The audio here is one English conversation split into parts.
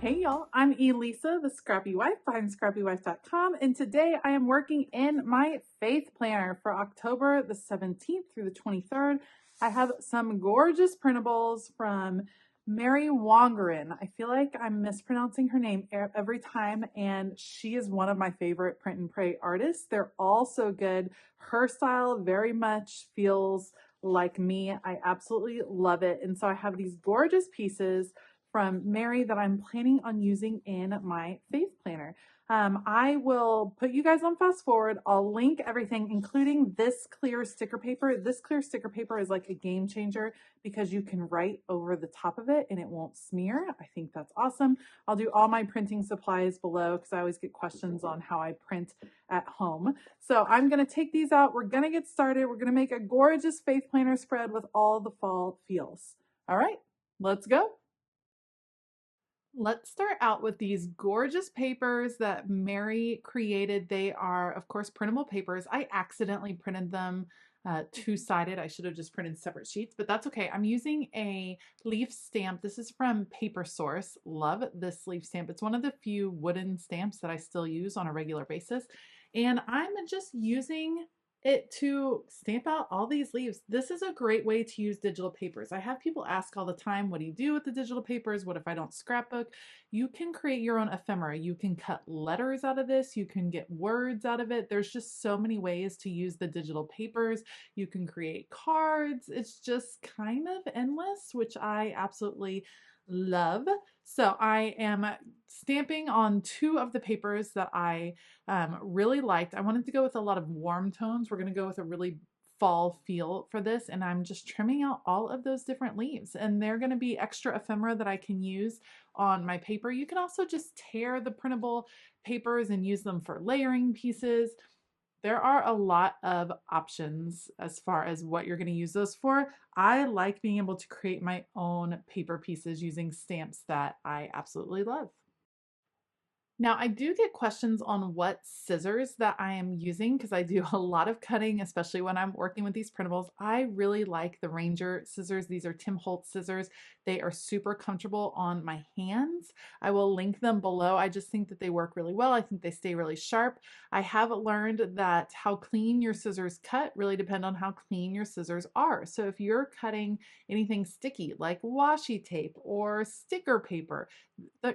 Hey y'all, I'm Elisa, the Scrappy Wife behind ScrappyWife.com, and today I am working in my faith planner for October the 17th through the 23rd. I have some gorgeous printables from Mary Wangerin. I feel like I'm mispronouncing her name every time, and she is one of my favorite print and pray artists. They're all so good. Her style very much feels like me. I absolutely love it. And so I have these gorgeous pieces from Mary that I'm planning on using in my faith planner. I will put you guys on fast forward. I'll link everything, including this clear sticker paper. This clear sticker paper is like a game changer because you can write over the top of it and it won't smear. I think that's awesome. I'll do all my printing supplies below because I always get questions on how I print at home. So I'm going to take these out. We're going to get started. We're going to make a gorgeous faith planner spread with all the fall feels. All right, let's go. Let's start out with these gorgeous papers that Mary created. They are, of course, printable papers. I accidentally printed them two-sided. I should have just printed separate sheets, but that's okay. I'm using a leaf stamp. This is from Paper Source. Love this leaf stamp. It's one of the few wooden stamps that I still use on a regular basis. And I'm just using it to stamp out all these leaves. This is a great way to use digital papers. I have people ask all the time, what do you do with the digital papers? What if I don't scrapbook? You can create your own ephemera. You can cut letters out of this. You can get words out of it. There's just so many ways to use the digital papers. You can create cards. It's just kind of endless, which I absolutely love. So I am stamping on two of the papers that I really liked. I wanted to go with a lot of warm tones. We're going to go with a really fall feel for this, and I'm just trimming out all of those different leaves, and they're going to be extra ephemera that I can use on my paper. You can also just tear the printable papers and use them for layering pieces. There are a lot of options as far as what you're going to use those for. I like being able to create my own paper pieces using stamps that I absolutely love. Now, I do get questions on what scissors that I am using because I do a lot of cutting, especially when I'm working with these printables. I really like the Ranger scissors. These are Tim Holtz scissors. They are super comfortable on my hands. I will link them below. I just think that they work really well. I think they stay really sharp. I have learned that how clean your scissors cut really depend on how clean your scissors are. So if you're cutting anything sticky like washi tape or sticker paper,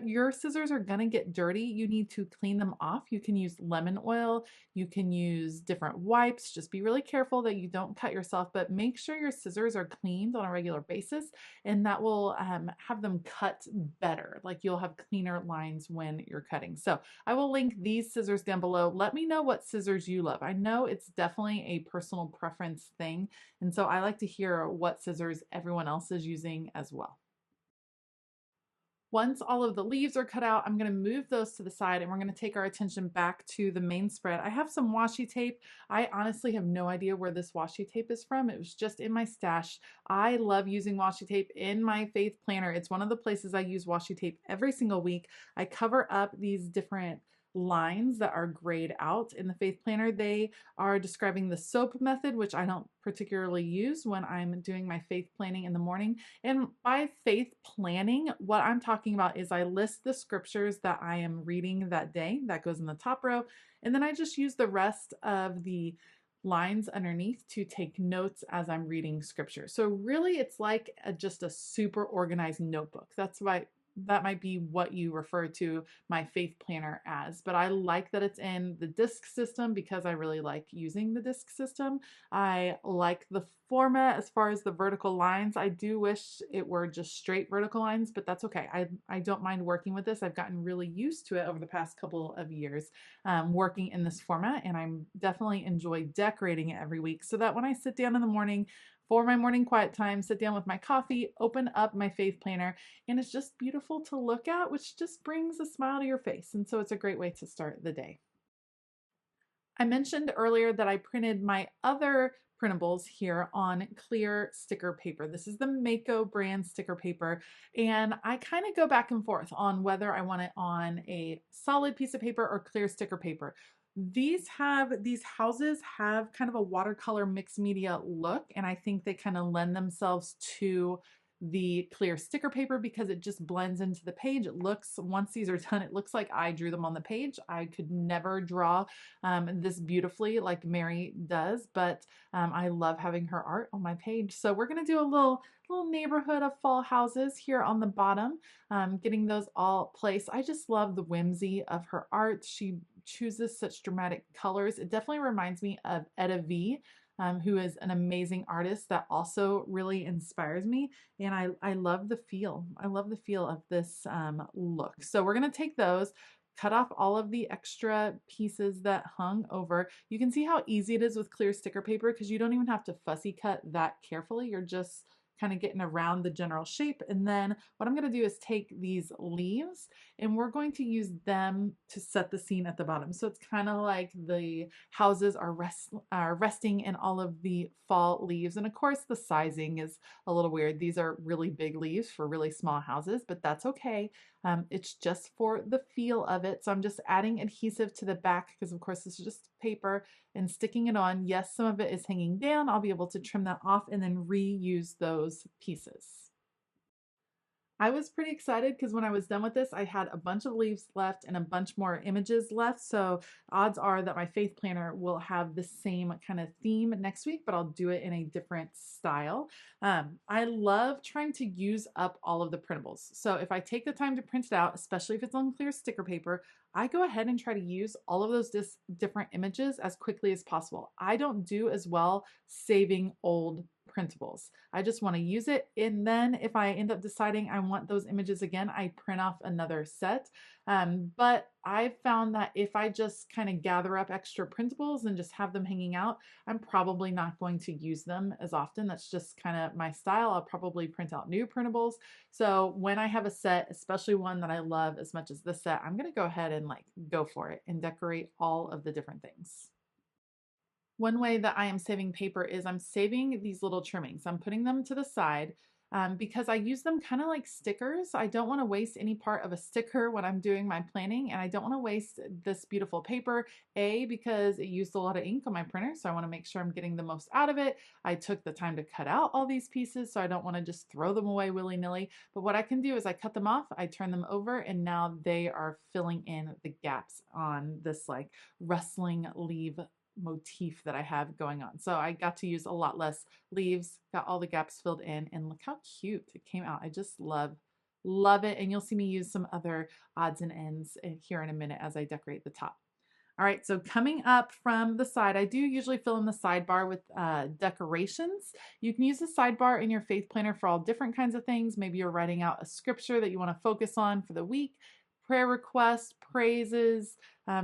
your scissors are going to get dirty. You need to clean them off. You can use lemon oil. You can use different wipes. Just be really careful that you don't cut yourself, but make sure your scissors are cleaned on a regular basis, and that will have them cut better. Like you'll have cleaner lines when you're cutting. So I will link these scissors down below. Let me know what scissors you love. I know it's definitely a personal preference thing, and so I like to hear what scissors everyone else is using as well. Once all of the leaves are cut out, I'm going to move those to the side and we're going to take our attention back to the main spread. I have some washi tape. I honestly have no idea where this washi tape is from. It was just in my stash. I love using washi tape in my faith planner. It's one of the places I use washi tape every single week. I cover up these different lines that are grayed out in the faith planner. They are describing the SOAP method, which I don't particularly use when I'm doing my faith planning in the morning. And by faith planning, what I'm talking about is I list the scriptures that I am reading that day. That goes in the top row. And then I just use the rest of the lines underneath to take notes as I'm reading scripture. So really it's like just a super organized notebook. That's why that might be what you refer to my faith planner as, but I like that it's in the disc system because I really like using the disc system. I like the format as far as the vertical lines. I do wish it were just straight vertical lines, but that's okay. I don't mind working with this. I've gotten really used to it over the past couple of years working in this format, and I'm definitely enjoy decorating it every week so that when I sit down in the morning for my morning quiet time, sit down with my coffee, open up my faith planner, and it's just beautiful to look at, which just brings a smile to your face. And so it's a great way to start the day. I mentioned earlier that I printed my other printables here on clear sticker paper. This is the Mako brand sticker paper, and I kind of go back and forth on whether I want it on a solid piece of paper or clear sticker paper. These houses have kind of a watercolor mixed media look, and I think they kind of lend themselves to the clear sticker paper because it just blends into the page. It looks, once these are done, it looks like I drew them on the page. I could never draw this beautifully like Mary does, but I love having her art on my page. So we're gonna do a little neighborhood of fall houses here on the bottom, getting those all placed. I just love the whimsy of her art. She chooses such dramatic colors. It definitely reminds me of Etta V, who is an amazing artist that also really inspires me. And I love the feel. I love the feel of this look. So we're going to take those, cut off all of the extra pieces that hung over. You can see how easy it is with clear sticker paper because you don't even have to fussy cut that carefully. You're just kind of getting around the general shape. And then what I'm going to do is take these leaves and we're going to use them to set the scene at the bottom. So it's kind of like the houses are resting in all of the fall leaves. And of course the sizing is a little weird. These are really big leaves for really small houses, but that's okay. It's just for the feel of it. So I'm just adding adhesive to the back because of course this is just paper and sticking it on. Yes, some of it is hanging down. I'll be able to trim that off and then reuse those pieces. I was pretty excited because when I was done with this, I had a bunch of leaves left and a bunch more images left. So odds are that my faith planner will have the same kind of theme next week, but I'll do it in a different style. I love trying to use up all of the printables. So if I take the time to print it out, especially if it's on clear sticker paper, I go ahead and try to use all of those different images as quickly as possible. I don't do as well saving old printables. I just want to use it, and then if I end up deciding I want those images again, I print off another set. But I've found that if I just kind of gather up extra printables and just have them hanging out, I'm probably not going to use them as often. That's just kind of my style. I'll probably print out new printables. So when I have a set, especially one that I love as much as this set, I'm going to go ahead and like go for it and decorate all of the different things. One way that I am saving paper is I'm saving these little trimmings. I'm putting them to the side because I use them kind of like stickers. I don't want to waste any part of a sticker when I'm doing my planning, and I don't want to waste this beautiful paper, because it used a lot of ink on my printer, so I want to make sure I'm getting the most out of it. I took the time to cut out all these pieces, so I don't want to just throw them away willy-nilly. But what I can do is I cut them off, I turn them over, and now they are filling in the gaps on this like rustling leaf motif that I have going on. So I got to use a lot less leaves, got all the gaps filled in, and look how cute it came out. I just love it. And you'll see me use some other odds and ends here in a minute as I decorate the top. All right, so coming up from the side, I do usually fill in the sidebar with decorations. You can use the sidebar in your faith planner for all different kinds of things. Maybe you're writing out a scripture that you want to focus on for the week, prayer requests, praises.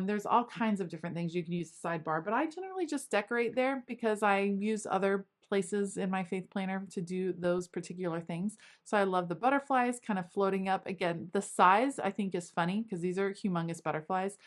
There's all kinds of different things you can use the sidebar, but I generally just decorate there because I use other places in my faith planner to do those particular things. So I love the butterflies kind of floating up. Again, the size I think is funny because these are humongous butterflies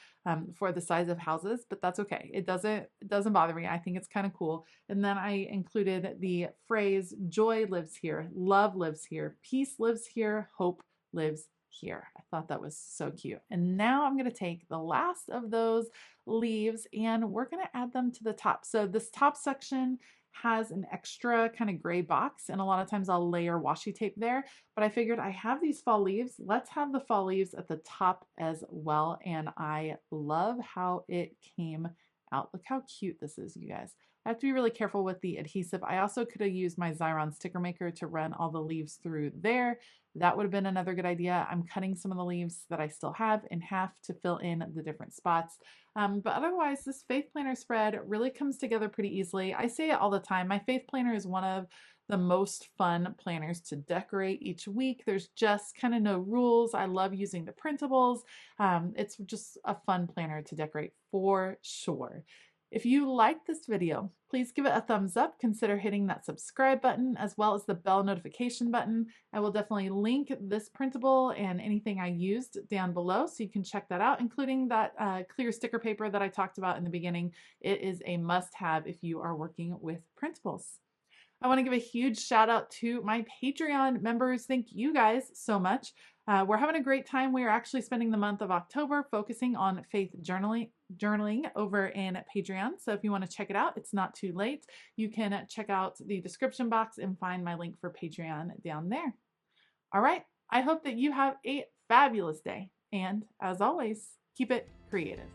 for the size of houses, but that's okay. It doesn't bother me. I think it's kind of cool. And then I included the phrase, joy lives here, love lives here, peace lives here, hope lives here. I thought that was so cute. And now I'm going to take the last of those leaves and we're going to add them to the top. So this top section has an extra kind of gray box, and a lot of times I'll layer washi tape there, but I figured I have these fall leaves. Let's have the fall leaves at the top as well. And I love how it came out. Look how cute this is, you guys. I have to be really careful with the adhesive. I also could have used my Xyron sticker maker to run all the leaves through there. That would have been another good idea. I'm cutting some of the leaves that I still have in half to fill in the different spots. But otherwise, this faith planner spread really comes together pretty easily. I say it all the time. My faith planner is one of the most fun planners to decorate each week. There's just kind of no rules. I love using the printables. It's just a fun planner to decorate for sure. If you like this video, please give it a thumbs up. Consider hitting that subscribe button as well as the bell notification button. I will definitely link this printable and anything I used down below so you can check that out, including that clear sticker paper that I talked about in the beginning. It is a must-have if you are working with printables. I want to give a huge shout out to my Patreon members. Thank you guys so much. We're having a great time. We are actually spending the month of October focusing on faith journaling over in Patreon. So if you want to check it out, it's not too late. You can check out the description box and find my link for Patreon down there. All right. I hope that you have a fabulous day. And as always, keep it creative.